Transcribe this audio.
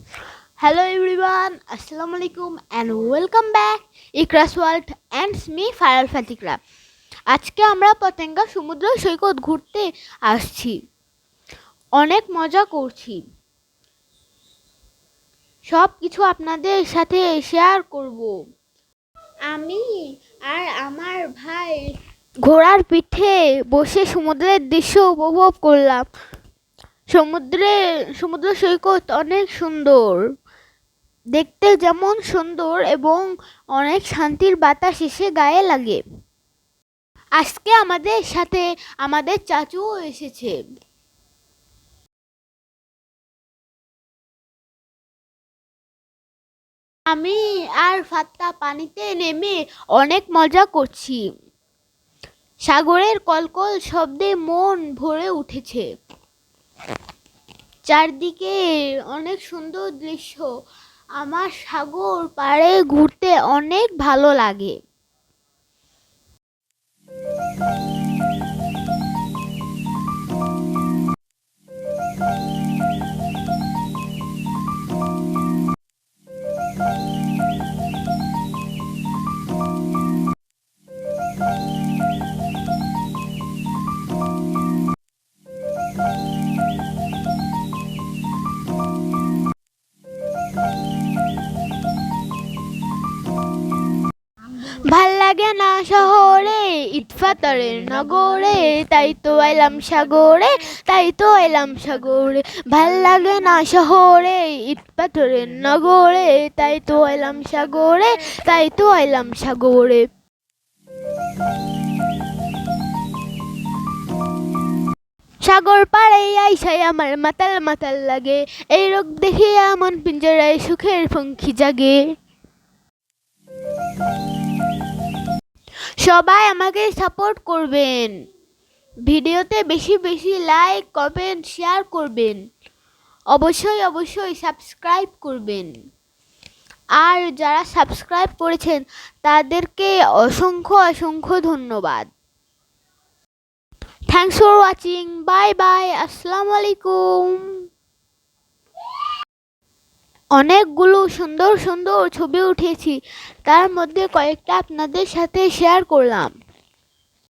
Hello everyone, Assalamu alaikum and welcome back Ikra's World and me Faral Fatikra. আজকে আমরা পতেঙ্গা সমুদ্র সৈকত ঘুরতে আসছি। অনেক মজা করছি। সব কিছু আপনাদের সাথে শেয়ার করব। আমি আর আমার ভাই ঘোড়ার পিঠে বসে সমুদ্রের দৃশ্য উপভোগ করলাম। সমুদ্র সৈকত অনেক সুন্দর। দেখতে যেমন সুন্দর এবং অনেক শান্তির বাতাস এসে গায়ে লাগে। আজকে আমাদের সাথে আমাদের চাচুও এসেছে। আমি আর ফাত্তা পানিতে নেমে অনেক মজা করছি। সাগরের কলকল শব্দে মন ভরে উঠেছে। চারদিকে অনেক সুন্দর দৃশ্য। আমার সাগর পাড়ে ঘুরতে অনেক ভালো লাগে। ভাল লাগে না শহরে ইটফাতারের নগরে, তাই তো আইলাম সাগরে, তাই তো আইলাম সাগরে। ভাল লাগে না শহরে ইটপাথরের নগরে, তাই তো আইলাম সাগরে, তাই তো আইলাম সাগরে। সাগর পাড়ে আইসাই আমার মাতাল মাতাল লাগে, এই রোগ দেখিয়া মন পিঞ্জরায় সুখের পঙ্খী জাগে। সবাই আমাকে সাপোর্ট করবেন। ভিডিওতে বেশি বেশি লাইক কমেন্ট শেয়ার করবেন। অবশ্যই সাবস্ক্রাইব করবেন। আর যারা সাবস্ক্রাইব করেছেন তাদেরকে অসংখ্য ধন্যবাদ। Thanks for watching. Bye bye. আসসালামু আলাইকুম। অনেকগুলো সুন্দর ছবি উঠিয়েছি, তার মধ্যে কয়েকটা আপনাদের সাথে শেয়ার করলাম।